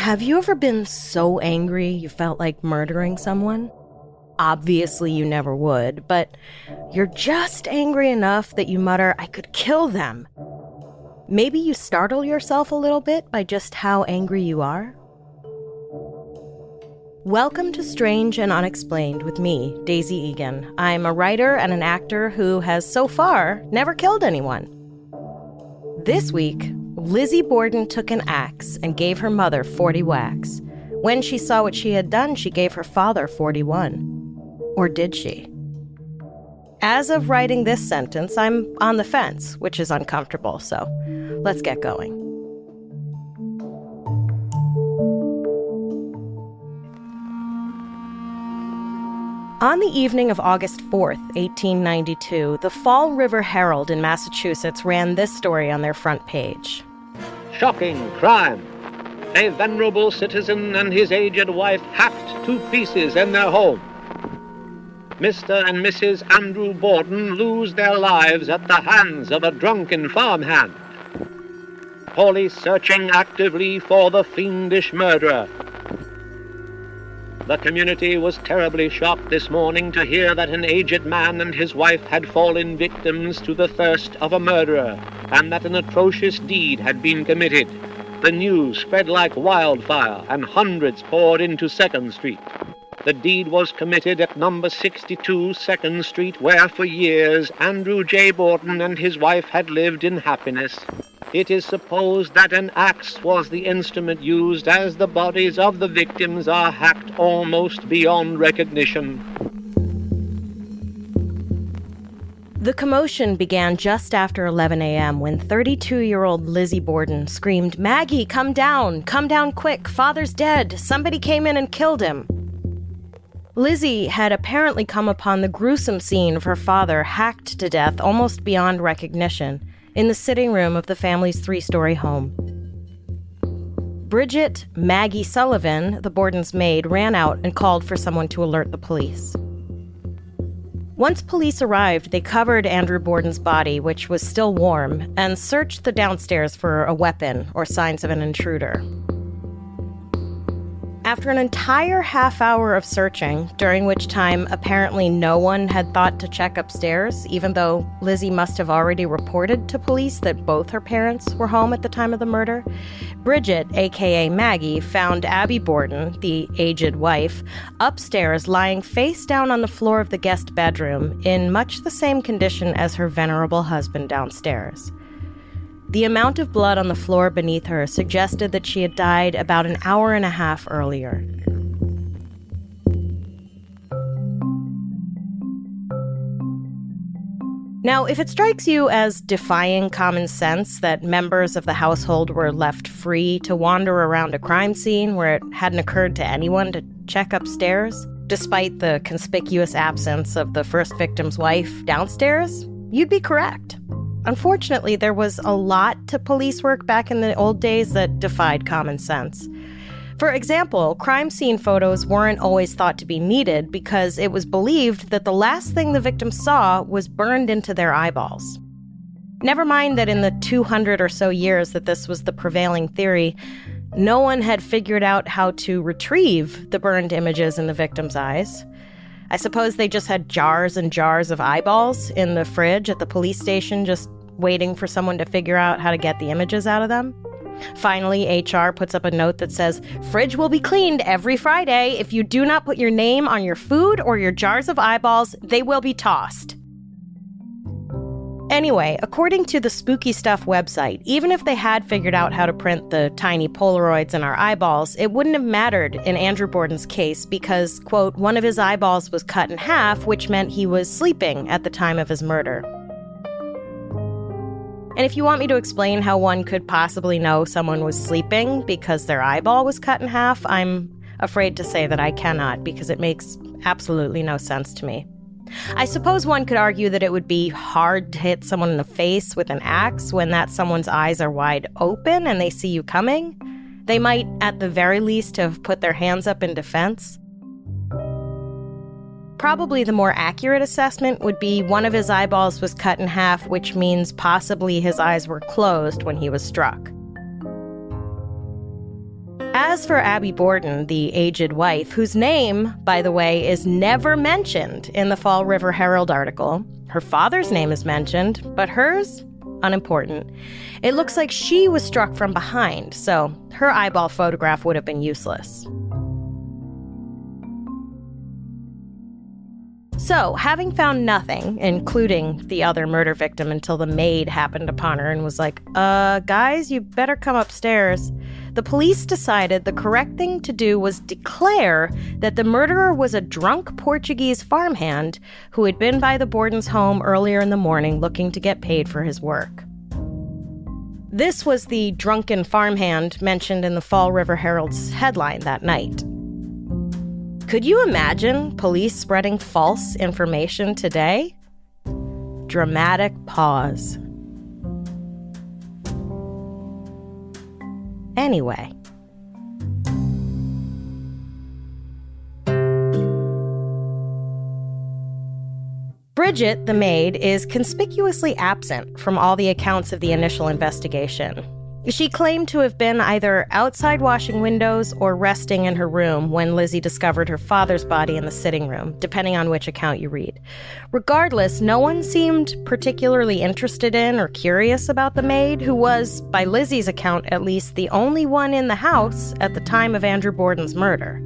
Have you ever been so angry you felt like murdering someone? Obviously you never would, but you're just angry enough that you mutter, "I could kill them." Maybe you startle yourself a little bit by just how angry you are. Welcome to Strange and Unexplained with me, Daisy Egan. I'm a writer and an actor who has so far never killed anyone. This week, Lizzie Borden took an axe and gave her mother 40 whacks. When she saw what she had done, she gave her father 41. Or did she? As of writing this sentence, I'm on the fence, which is uncomfortable, so let's get going. On the evening of August 4th, 1892, the Fall River Herald in Massachusetts ran this story on their front page. Shocking crime. A venerable citizen and his aged wife hacked to pieces in their home. Mr. and Mrs. Andrew Borden lose their lives at the hands of a drunken farmhand. Police searching actively for the fiendish murderer. The community was terribly shocked this morning to hear that an aged man and his wife had fallen victims to the thirst of a murderer, and that an atrocious deed had been committed. The news spread like wildfire, and hundreds poured into 2nd Street. The deed was committed at number 62 2nd Street, where for years Andrew J. Borden and his wife had lived in happiness. It is supposed that an axe was the instrument used, as the bodies of the victims are hacked almost beyond recognition. The commotion began just after 11 a.m. when 32-year-old Lizzie Borden screamed, "Maggie, come down quick, father's dead, somebody came in and killed him." Lizzie had apparently come upon the gruesome scene of her father hacked to death almost beyond recognition in the sitting room of the family's 3-story home. Bridget Maggie Sullivan, the Borden's maid, ran out and called for someone to alert the police. Once police arrived, they covered Andrew Borden's body, which was still warm, and searched the downstairs for a weapon or signs of an intruder. After an entire half hour of searching, during which time apparently no one had thought to check upstairs, even though Lizzie must have already reported to police that both her parents were home at the time of the murder, Bridget, aka Maggie, found Abby Borden, the aged wife, upstairs lying face down on the floor of the guest bedroom in much the same condition as her venerable husband downstairs. The amount of blood on the floor beneath her suggested that she had died about an hour and a half earlier. Now, if it strikes you as defying common sense that members of the household were left free to wander around a crime scene where it hadn't occurred to anyone to check upstairs, despite the conspicuous absence of the first victim's wife downstairs, you'd be correct. Unfortunately, there was a lot to police work back in the old days that defied common sense. For example, crime scene photos weren't always thought to be needed because it was believed that the last thing the victim saw was burned into their eyeballs. Never mind that in the 200 or so years that this was the prevailing theory, no one had figured out how to retrieve the burned images in the victim's eyes. I suppose they just had jars and jars of eyeballs in the fridge at the police station just waiting for someone to figure out how to get the images out of them. Finally, HR puts up a note that says, "Fridge will be cleaned every Friday. If you do not put your name on your food or your jars of eyeballs, they will be tossed." Anyway, according to the Spooky Stuff website, even if they had figured out how to print the tiny Polaroids in our eyeballs, it wouldn't have mattered in Andrew Borden's case because, quote, one of his eyeballs was cut in half, which meant he was sleeping at the time of his murder. And if you want me to explain how one could possibly know someone was sleeping because their eyeball was cut in half, I'm afraid to say that I cannot because it makes absolutely no sense to me. I suppose one could argue that it would be hard to hit someone in the face with an axe when that someone's eyes are wide open and they see you coming. They might, at the very least, have put their hands up in defense. Probably the more accurate assessment would be one of his eyeballs was cut in half, which means possibly his eyes were closed when he was struck. As for Abby Borden, the aged wife, whose name, by the way, is never mentioned in the Fall River Herald article, her father's name is mentioned, but hers? Unimportant. It looks like she was struck from behind, so her eyeball photograph would have been useless. So, having found nothing, including the other murder victim until the maid happened upon her and was like, guys, you better come upstairs, the police decided the correct thing to do was declare that the murderer was a drunk Portuguese farmhand who had been by the Borden's home earlier in the morning looking to get paid for his work. This was the drunken farmhand mentioned in the Fall River Herald's headline that night. Could you imagine police spreading false information today? Dramatic pause. Anyway. Bridget, the maid, is conspicuously absent from all the accounts of the initial investigation. She claimed to have been either outside washing windows or resting in her room when Lizzie discovered her father's body in the sitting room, depending on which account you read. Regardless, no one seemed particularly interested in or curious about the maid, who was, by Lizzie's account at least, the only one in the house at the time of Andrew Borden's murder.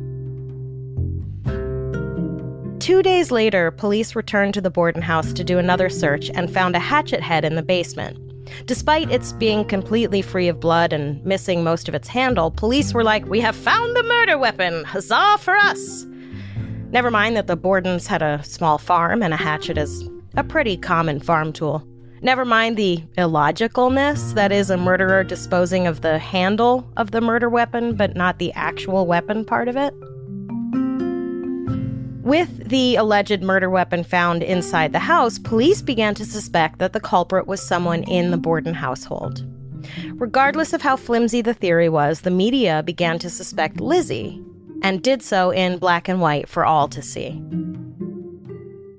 2 days later, police returned to the Borden house to do another search and found a hatchet head in the basement. Despite its being completely free of blood and missing most of its handle, police were like, "We have found the murder weapon! Huzzah for us!" Never mind that the Bordens had a small farm and a hatchet is a pretty common farm tool. Never mind the illogicalness that is a murderer disposing of the handle of the murder weapon, but not the actual weapon part of it. With the alleged murder weapon found inside the house, police began to suspect that the culprit was someone in the Borden household. Regardless of how flimsy the theory was, the media began to suspect Lizzie, and did so in black and white for all to see.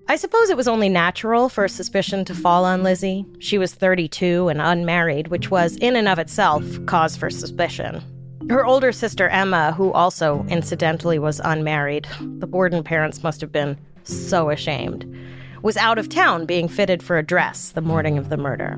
I suppose it was only natural for suspicion to fall on Lizzie. She was 32 and unmarried, which was, in and of itself, cause for suspicion. Her older sister, Emma, who also incidentally was unmarried, the Borden parents must have been so ashamed, was out of town being fitted for a dress the morning of the murder.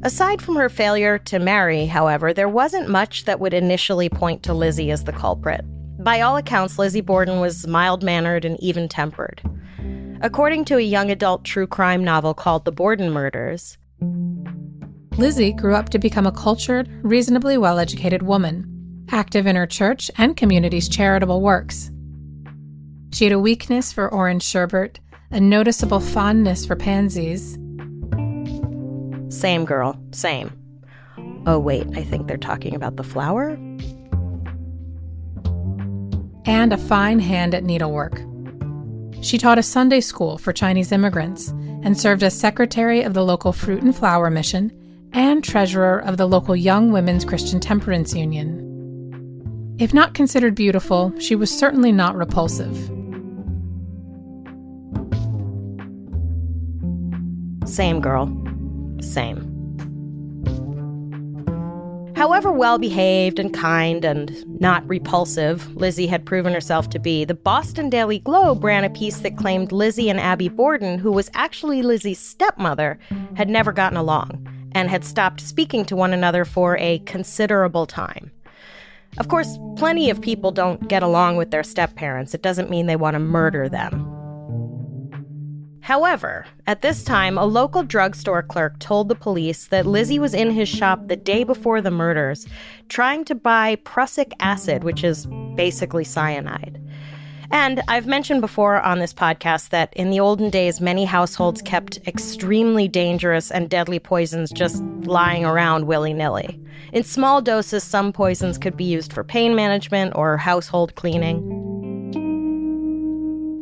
Aside from her failure to marry, however, there wasn't much that would initially point to Lizzie as the culprit. By all accounts, Lizzie Borden was mild-mannered and even-tempered. According to a young adult true crime novel called The Borden Murders, Lizzie grew up to become a cultured, reasonably well-educated woman, active in her church and community's charitable works. She had a weakness for orange sherbet, a noticeable fondness for pansies. Same girl, same. Oh wait, I think they're talking about the flower? And a fine hand at needlework. She taught a Sunday school for Chinese immigrants and served as secretary of the local Fruit and Flower Mission and treasurer of the local Young Women's Christian Temperance Union. If not considered beautiful, she was certainly not repulsive. Same girl. Same. However well-behaved and kind and not repulsive Lizzie had proven herself to be, the Boston Daily Globe ran a piece that claimed Lizzie and Abby Borden, who was actually Lizzie's stepmother, had never gotten along and had stopped speaking to one another for a considerable time. Of course, plenty of people don't get along with their step-parents. It doesn't mean they want to murder them. However, at this time, a local drugstore clerk told the police that Lizzie was in his shop the day before the murders, trying to buy prussic acid, which is basically cyanide. And I've mentioned before on this podcast that in the olden days, many households kept extremely dangerous and deadly poisons just lying around willy-nilly. In small doses, some poisons could be used for pain management or household cleaning.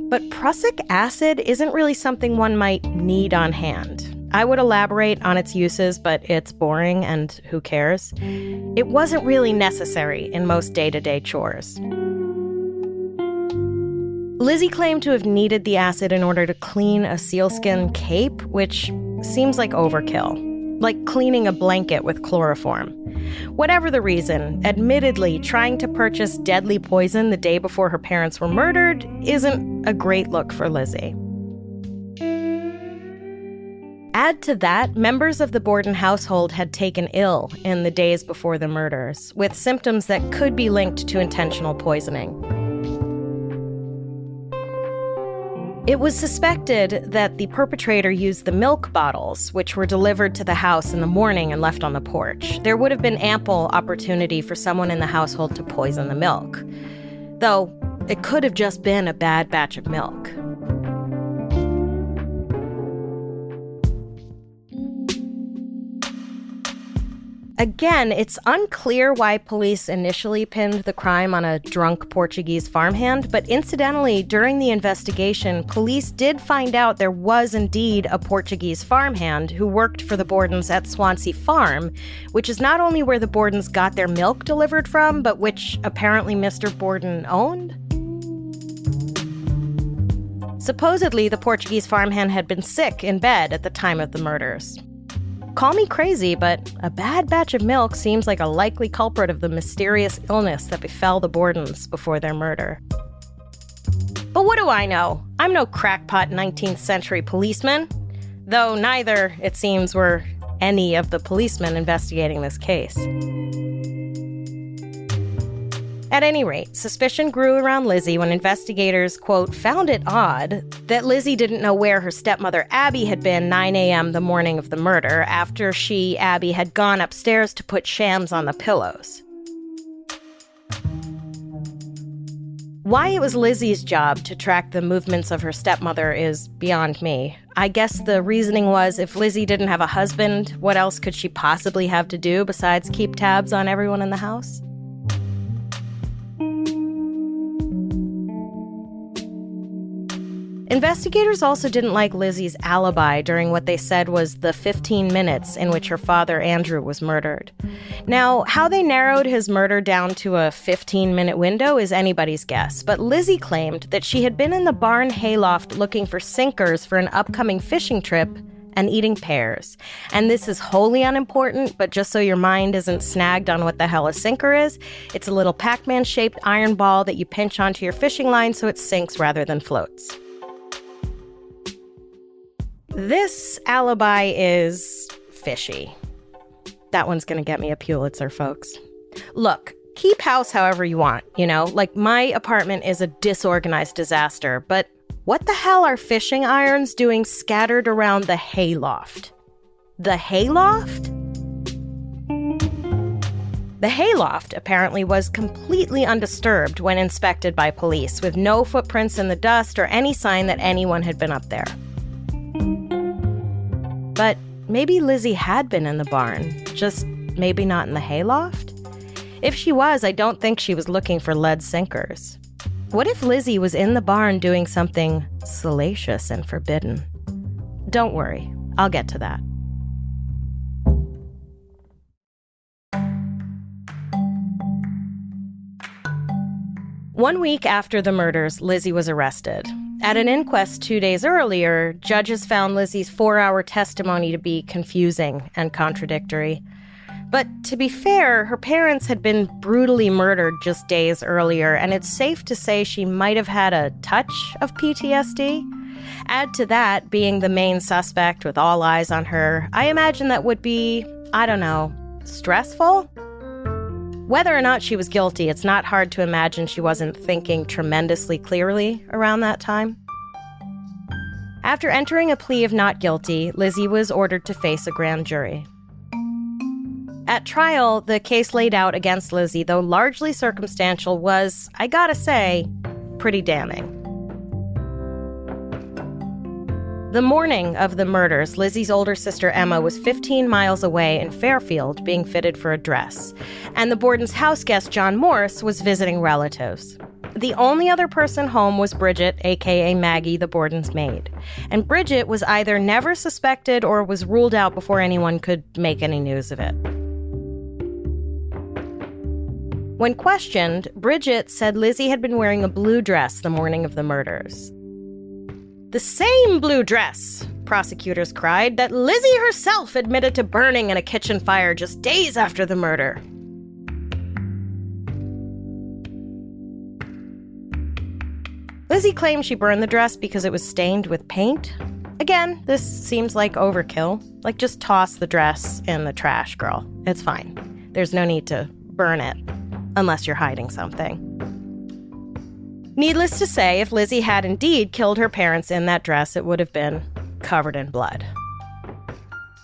But prussic acid isn't really something one might need on hand. I would elaborate on its uses, but it's boring and who cares? It wasn't really necessary in most day-to-day chores. Lizzie claimed to have needed the acid in order to clean a sealskin cape, which seems like overkill, like cleaning a blanket with chloroform. Whatever the reason, admittedly, trying to purchase deadly poison the day before her parents were murdered isn't a great look for Lizzie. Add to that, members of the Borden household had taken ill in the days before the murders, with symptoms that could be linked to intentional poisoning. It was suspected that the perpetrator used the milk bottles, which were delivered to the house in the morning and left on the porch. There would have been ample opportunity for someone in the household to poison the milk. Though, it could have just been a bad batch of milk. Again, it's unclear why police initially pinned the crime on a drunk Portuguese farmhand, but incidentally, during the investigation, police did find out there was indeed a Portuguese farmhand who worked for the Bordens at Swansea Farm, which is not only where the Bordens got their milk delivered from, but which apparently Mr. Borden owned. Supposedly, the Portuguese farmhand had been sick in bed at the time of the murders. Call me crazy, but a bad batch of milk seems like a likely culprit of the mysterious illness that befell the Bordens before their murder. But what do I know? I'm no crackpot 19th century policeman. Though neither, it seems, were any of the policemen investigating this case. At any rate, suspicion grew around Lizzie when investigators, quote, found it odd that Lizzie didn't know where her stepmother Abby had been 9 a.m. the morning of the murder after she, Abby, had gone upstairs to put shams on the pillows. Why it was Lizzie's job to track the movements of her stepmother is beyond me. I guess the reasoning was if Lizzie didn't have a husband, what else could she possibly have to do besides keep tabs on everyone in the house? Investigators also didn't like Lizzie's alibi during what they said was the 15 minutes in which her father, Andrew, was murdered. Now, how they narrowed his murder down to a 15-minute window is anybody's guess, but Lizzie claimed that she had been in the barn hayloft looking for sinkers for an upcoming fishing trip and eating pears. And this is wholly unimportant, but just so your mind isn't snagged on what the hell a sinker is, it's a little Pac-Man-shaped iron ball that you pinch onto your fishing line so it sinks rather than floats. This alibi is fishy. That one's gonna get me a Pulitzer, folks. Look, keep house however you want, like my apartment is a disorganized disaster, but what the hell are fishing irons doing scattered around the hayloft? The hayloft? The hayloft apparently was completely undisturbed when inspected by police, with no footprints in the dust or any sign that anyone had been up there. But maybe Lizzie had been in the barn, just maybe not in the hayloft? If she was, I don't think she was looking for lead sinkers. What if Lizzie was in the barn doing something salacious and forbidden? Don't worry, I'll get to that. One week after the murders, Lizzie was arrested. At an inquest 2 days earlier, judges found Lizzie's 4-hour testimony to be confusing and contradictory. But to be fair, her parents had been brutally murdered just days earlier, and it's safe to say she might have had a touch of PTSD. Add to that, being the main suspect with all eyes on her, I imagine that would be, stressful? Whether or not she was guilty, it's not hard to imagine she wasn't thinking tremendously clearly around that time. After entering a plea of not guilty, Lizzie was ordered to face a grand jury. At trial, the case laid out against Lizzie, though largely circumstantial, was, I gotta say, pretty damning. The morning of the murders, Lizzie's older sister Emma was 15 miles away in Fairfield being fitted for a dress, and the Borden's house guest John Morse was visiting relatives. The only other person home was Bridget, aka Maggie, the Borden's maid. And Bridget was either never suspected or was ruled out before anyone could make any news of it. When questioned, Bridget said Lizzie had been wearing a blue dress the morning of the murders. "The same blue dress," prosecutors cried, "that Lizzie herself admitted to burning in a kitchen fire just days after the murder." Lizzie claimed she burned the dress because it was stained with paint. Again, this seems like overkill. Like, just toss the dress in the trash, girl. It's fine. There's no need to burn it, unless you're hiding something. Needless to say, if Lizzie had indeed killed her parents in that dress, it would have been covered in blood.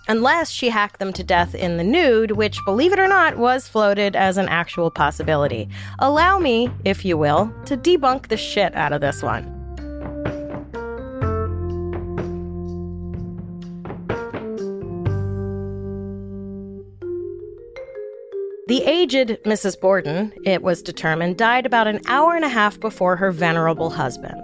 Unless she hacked them to death in the nude, which, believe it or not, was floated as an actual possibility. Allow me, if you will, to debunk the shit out of this one. The aged Mrs. Borden, it was determined, died about an hour and a half before her venerable husband.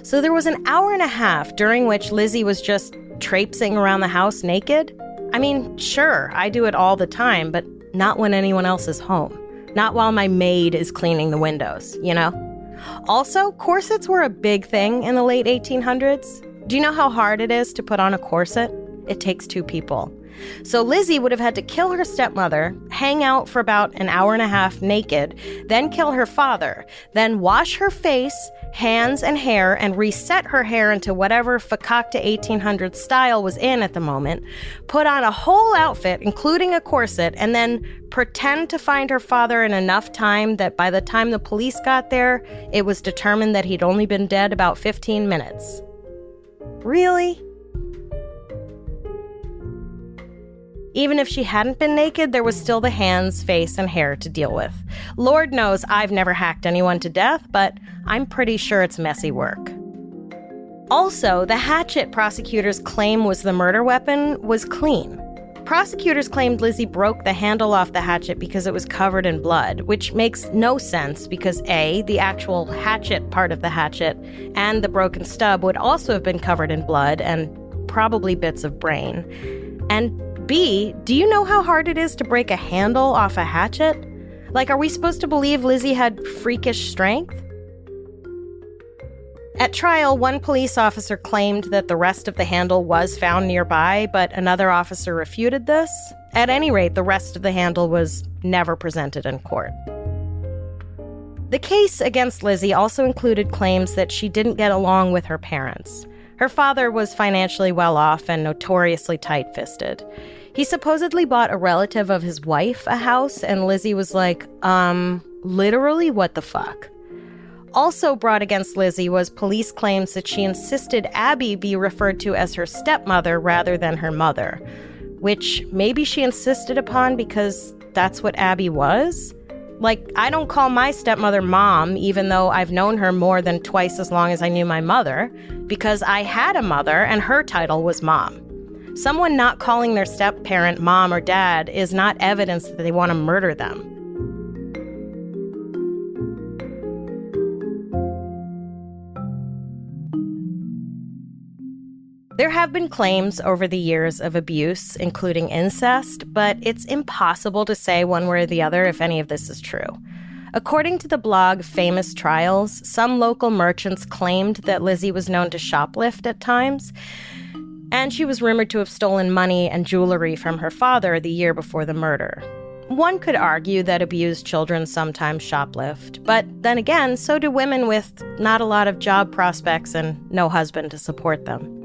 So there was an hour and a half during which Lizzie was just traipsing around the house naked. I mean, sure, I do it all the time, but not when anyone else is home. Not while my maid is cleaning the windows, you know? Also, corsets were a big thing in the late 1800s. Do you know how hard it is to put on a corset? It takes two people. So Lizzie would have had to kill her stepmother, hang out for about an hour and a half naked, then kill her father, then wash her face, hands, and hair, and reset her hair into whatever fakakta 1800s style was in at the moment, put on a whole outfit, including a corset, and then pretend to find her father in enough time that by the time the police got there, it was determined that he'd only been dead about 15 minutes. Really? Even if she hadn't been naked, there was still the hands, face, and hair to deal with. Lord knows I've never hacked anyone to death, but I'm pretty sure it's messy work. Also, the hatchet prosecutors claim was the murder weapon was clean. Prosecutors claimed Lizzie broke the handle off the hatchet because it was covered in blood, which makes no sense because A, the actual hatchet part of the hatchet and the broken stub would also have been covered in blood and probably bits of brain. And B, do you know how hard it is to break a handle off a hatchet? Like, are we supposed to believe Lizzie had freakish strength? At trial, one police officer claimed that the rest of the handle was found nearby, but another officer refuted this. At any rate, the rest of the handle was never presented in court. The case against Lizzie also included claims that she didn't get along with her parents. Her father was financially well off and notoriously tight-fisted. He supposedly bought a relative of his wife a house, and Lizzie was like, literally, what the fuck? Also brought against Lizzie was police claims that she insisted Abby be referred to as her stepmother rather than her mother, which maybe she insisted upon because that's what Abby was? Like, I don't call my stepmother Mom, even though I've known her more than twice as long as I knew my mother, because I had a mother and her title was Mom. Someone not calling their step-parent Mom or Dad is not evidence that they want to murder them. There have been claims over the years of abuse, including incest, but it's impossible to say one way or the other if any of this is true. According to the blog Famous Trials, some local merchants claimed that Lizzie was known to shoplift at times, and she was rumored to have stolen money and jewelry from her father the year before the murder. One could argue that abused children sometimes shoplift, but then again, so do women with not a lot of job prospects and no husband to support them.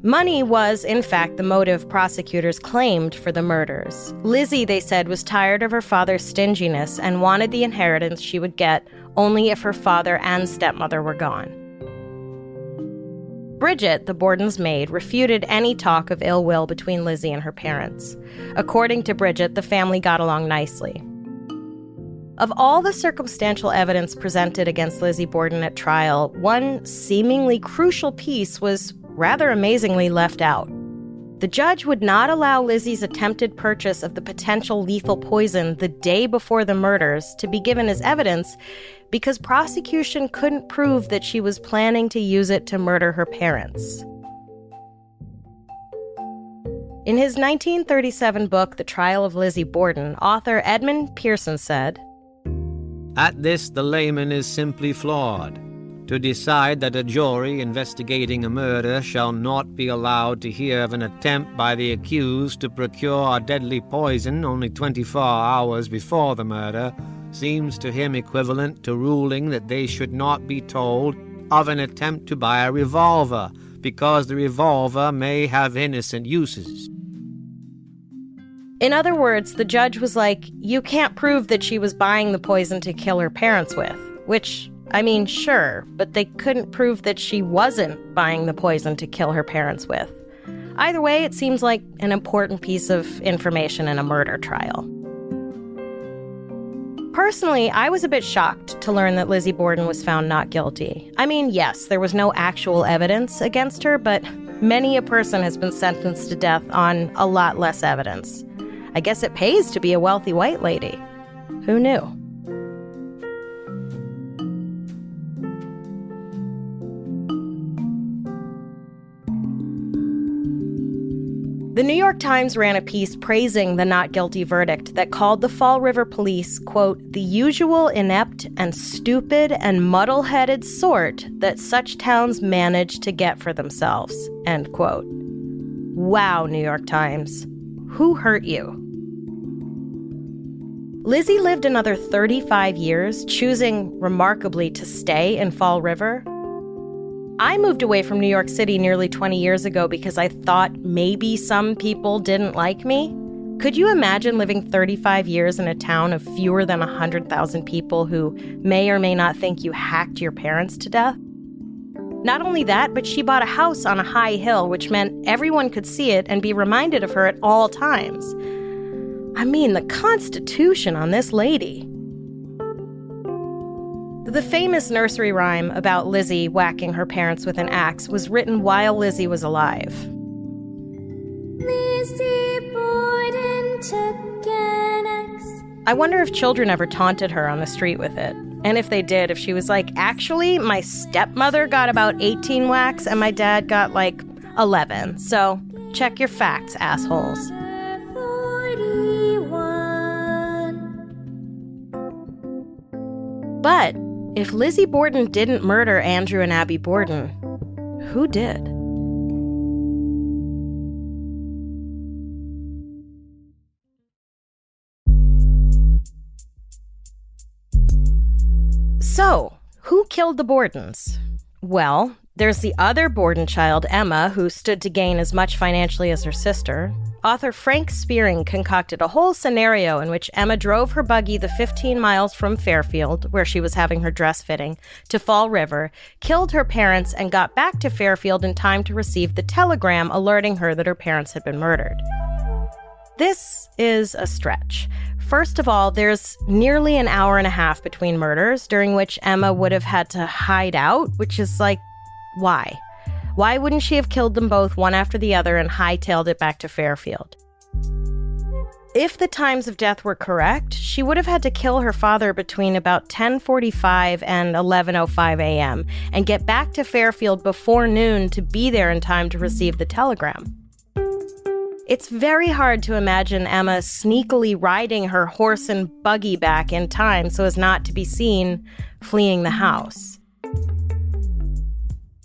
Money was, in fact, the motive prosecutors claimed for the murders. Lizzie, they said, was tired of her father's stinginess and wanted the inheritance she would get only if her father and stepmother were gone. Bridget, the Borden's maid, refuted any talk of ill will between Lizzie and her parents. According to Bridget, the family got along nicely. Of all the circumstantial evidence presented against Lizzie Borden at trial, one seemingly crucial piece was rather amazingly left out. The judge would not allow Lizzie's attempted purchase of the potential lethal poison the day before the murders to be given as evidence because prosecution couldn't prove that she was planning to use it to murder her parents. In his 1937 book, The Trial of Lizzie Borden, author Edmund Pearson said, "At this, the layman is simply flawed. To decide that a jury investigating a murder shall not be allowed to hear of an attempt by the accused to procure a deadly poison only 24 hours before the murder seems to him equivalent to ruling that they should not be told of an attempt to buy a revolver, because the revolver may have innocent uses." In other words, the judge was like, you can't prove that she was buying the poison to kill her parents with, which, I mean, sure, but they couldn't prove that she wasn't buying the poison to kill her parents with. Either way, it seems like an important piece of information in a murder trial. Personally, I was a bit shocked to learn that Lizzie Borden was found not guilty. I mean, yes, there was no actual evidence against her, but many a person has been sentenced to death on a lot less evidence. I guess it pays to be a wealthy white lady. Who knew? The New York Times ran a piece praising the not guilty verdict that called the Fall River police, quote, "the usual inept and stupid and muddle-headed sort that such towns manage to get for themselves," end quote. Wow, New York Times. Who hurt you? Lizzie lived another 35 years, choosing remarkably to stay in Fall River. I moved away from New York City nearly 20 years ago because I thought maybe some people didn't like me. Could you imagine living 35 years in a town of fewer than 100,000 people who may or may not think you hacked your parents to death? Not only that, but she bought a house on a high hill, which meant everyone could see it and be reminded of her at all times. I mean, the Constitution on this lady. The famous nursery rhyme about Lizzie whacking her parents with an axe was written while Lizzie was alive. Lizzie Borden took an axe. I wonder if children ever taunted her on the street with it. And if they did, if she was like, actually, my stepmother got about 18 whacks and my dad got like 11. So check your facts, assholes. But if Lizzie Borden didn't murder Andrew and Abby Borden, who did? So, who killed the Bordens? Well, there's the other Borden child, Emma, who stood to gain as much financially as her sister. Author Frank Spearing concocted a whole scenario in which Emma drove her buggy the 15 miles from Fairfield, where she was having her dress fitting, to Fall River, killed her parents, and got back to Fairfield in time to receive the telegram alerting her that her parents had been murdered. This is a stretch. First of all, there's nearly an hour and a half between murders, during which Emma would have had to hide out, which is like, why? Why wouldn't she have killed them both one after the other and hightailed it back to Fairfield? If the times of death were correct, she would have had to kill her father between about 10:45 and 11:05 a.m. and get back to Fairfield before noon to be there in time to receive the telegram. It's very hard to imagine Emma sneakily riding her horse and buggy back in time so as not to be seen fleeing the house.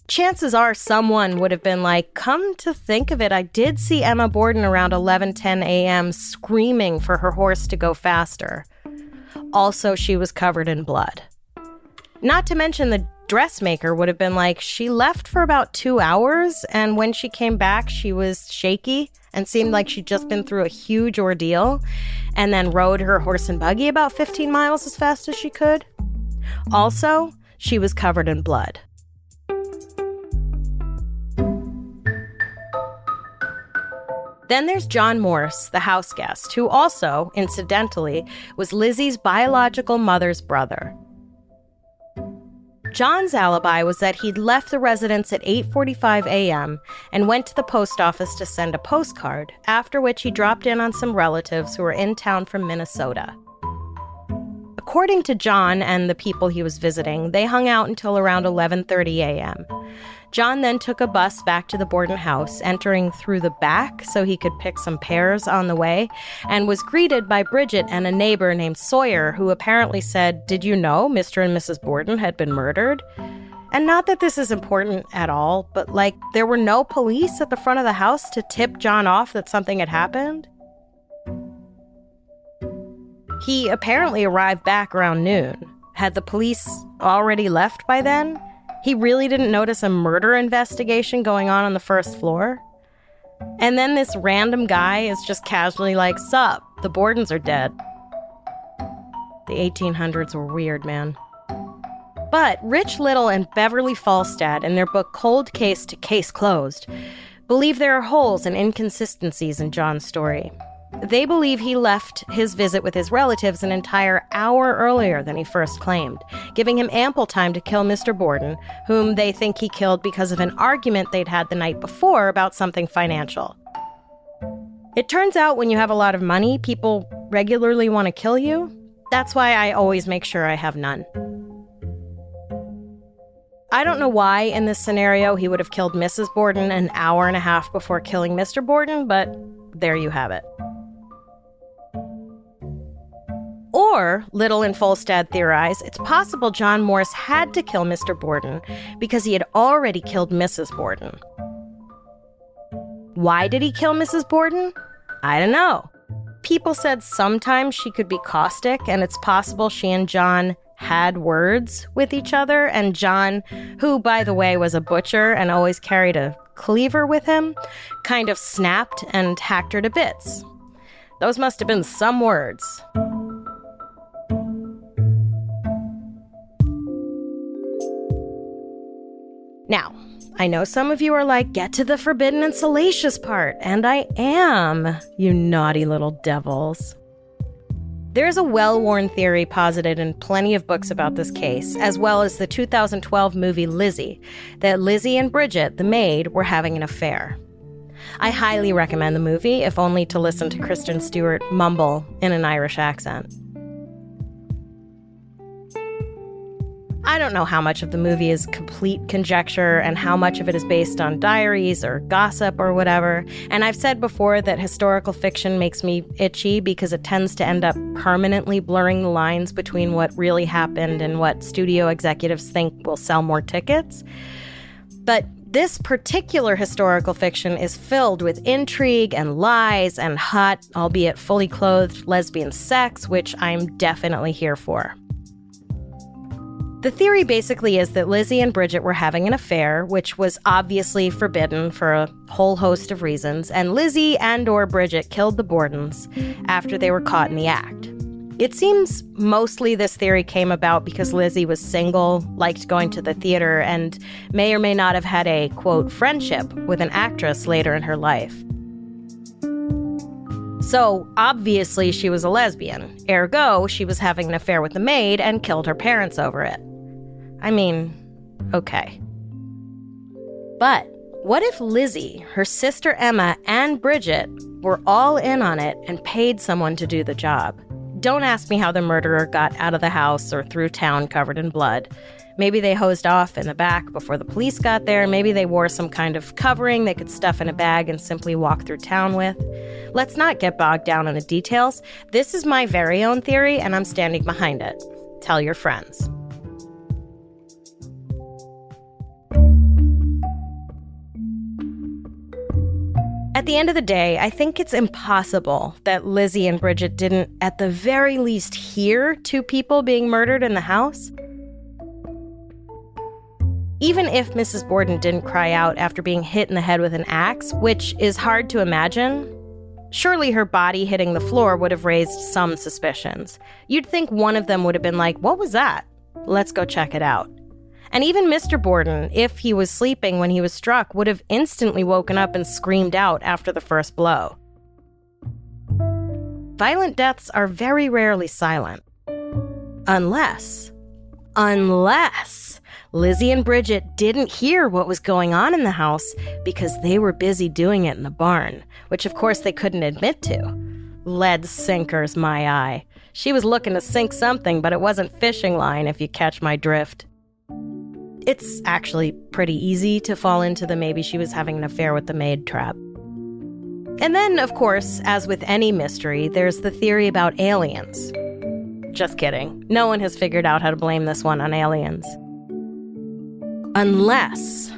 Chances are someone would have been like, come to think of it, I did see Emma Borden around 11:10 a.m. screaming for her horse to go faster. Also, she was covered in blood. Not to mention the dressmaker would have been like, she left for about 2 hours, and when she came back, she was shaky and seemed like she'd just been through a huge ordeal, and then rode her horse and buggy about 15 miles as fast as she could. Also, she was covered in blood. Then there's John Morse, the house guest, who also, incidentally, was Lizzie's biological mother's brother. John's alibi was that he'd left the residence at 8:45 a.m. and went to the post office to send a postcard, after which he dropped in on some relatives who were in town from Minnesota. According to John and the people he was visiting, they hung out until around 11:30 a.m. John then took a bus back to the Borden house, entering through the back so he could pick some pears on the way, and was greeted by Bridget and a neighbor named Sawyer, who apparently said, "Did you know Mr. and Mrs. Borden had been murdered?" And not that this is important at all, but there were no police at the front of the house to tip John off that something had happened. He apparently arrived back around noon. Had the police already left by then? He really didn't notice a murder investigation going on the first floor? And then this random guy is just casually like, "Sup, the Bordens are dead." The 1800s were weird, man. But Rich Little and Beverly Falstad, in their book Cold Case to Case Closed, believe there are holes and inconsistencies in John's story. They believe he left his visit with his relatives an entire hour earlier than he first claimed, giving him ample time to kill Mr. Borden, whom they think he killed because of an argument they'd had the night before about something financial. It turns out when you have a lot of money, people regularly want to kill you. That's why I always make sure I have none. I don't know why in this scenario he would have killed Mrs. Borden an hour and a half before killing Mr. Borden, but there you have it. Or, Little and Falstad theorize, it's possible John Morse had to kill Mr. Borden because he had already killed Mrs. Borden. Why did he kill Mrs. Borden? I don't know. People said sometimes she could be caustic, and it's possible she and John had words with each other, and John, who, by the way, was a butcher and always carried a cleaver with him, kind of snapped and hacked her to bits. Those must have been some words. Now, I know some of you are like, get to the forbidden and salacious part, and I am, you naughty little devils. There's a well-worn theory posited in plenty of books about this case, as well as the 2012 movie Lizzie, that Lizzie and Bridget, the maid, were having an affair. I highly recommend the movie, if only to listen to Kristen Stewart mumble in an Irish accent. I don't know how much of the movie is complete conjecture and how much of it is based on diaries or gossip or whatever. And I've said before that historical fiction makes me itchy because it tends to end up permanently blurring the lines between what really happened and what studio executives think will sell more tickets. But this particular historical fiction is filled with intrigue and lies and hot, albeit fully clothed, lesbian sex, which I'm definitely here for. The theory basically is that Lizzie and Bridget were having an affair, which was obviously forbidden for a whole host of reasons, and Lizzie and/or Bridget killed the Bordens after they were caught in the act. It seems mostly this theory came about because Lizzie was single, liked going to the theater, and may or may not have had a, quote, friendship with an actress later in her life. So, obviously she was a lesbian. Ergo, she was having an affair with the maid and killed her parents over it. I mean, okay. But what if Lizzie, her sister Emma, and Bridget were all in on it and paid someone to do the job? Don't ask me how the murderer got out of the house or through town covered in blood. Maybe they hosed off in the back before the police got there. Maybe they wore some kind of covering they could stuff in a bag and simply walk through town with. Let's not get bogged down in the details. This is my very own theory, and I'm standing behind it. Tell your friends. At the end of the day, I think it's impossible that Lizzie and Bridget didn't, at the very least, hear two people being murdered in the house. Even if Mrs. Borden didn't cry out after being hit in the head with an axe, which is hard to imagine, surely her body hitting the floor would have raised some suspicions. You'd think one of them would have been like, "What was that? Let's go check it out." And even Mr. Borden, if he was sleeping when he was struck, would have instantly woken up and screamed out after the first blow. Violent deaths are very rarely silent. Unless Lizzie and Bridget didn't hear what was going on in the house because they were busy doing it in the barn, which of course they couldn't admit to. Lead sinkers, my eye. She was looking to sink something, but it wasn't fishing line, if you catch my drift. It's actually pretty easy to fall into the maybe she was having an affair with the maid trap. And then, of course, as with any mystery, there's the theory about aliens. Just kidding. No one has figured out how to blame this one on aliens. Unless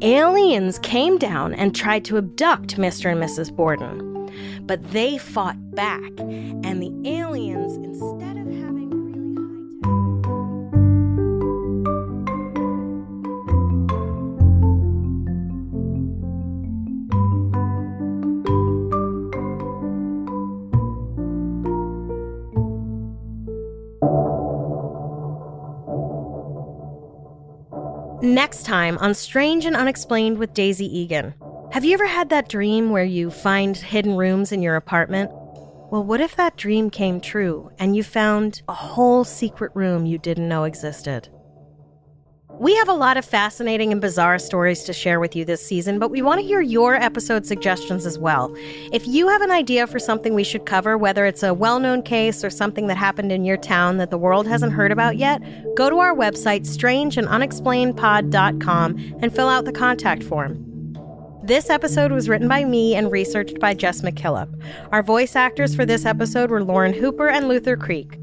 aliens came down and tried to abduct Mr. and Mrs. Borden. But they fought back, and the aliens, instead of having really high-tech... Next time on Strange and Unexplained with Daisy Egan. Have you ever had that dream where you find hidden rooms in your apartment? Well, what if that dream came true and you found a whole secret room you didn't know existed? We have a lot of fascinating and bizarre stories to share with you this season, but we want to hear your episode suggestions as well. If you have an idea for something we should cover, whether it's a well-known case or something that happened in your town that the world hasn't heard about yet, go to our website, strangeandunexplainedpod.com, and fill out the contact form. This episode was written by me and researched by Jess McKillop. Our voice actors for this episode were Lauren Hooper and Luther Creek.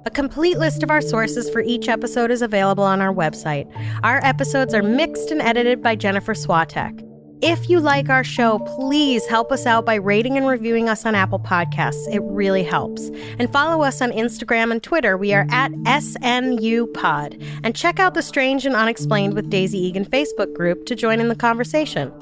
A complete list of our sources for each episode is available on our website. Our episodes are mixed and edited by Jennifer Swatek. If you like our show, please help us out by rating and reviewing us on Apple Podcasts. It really helps. And follow us on Instagram and Twitter. We are at SNUPod. And check out the Strange and Unexplained with Daisy Egan Facebook group to join in the conversation.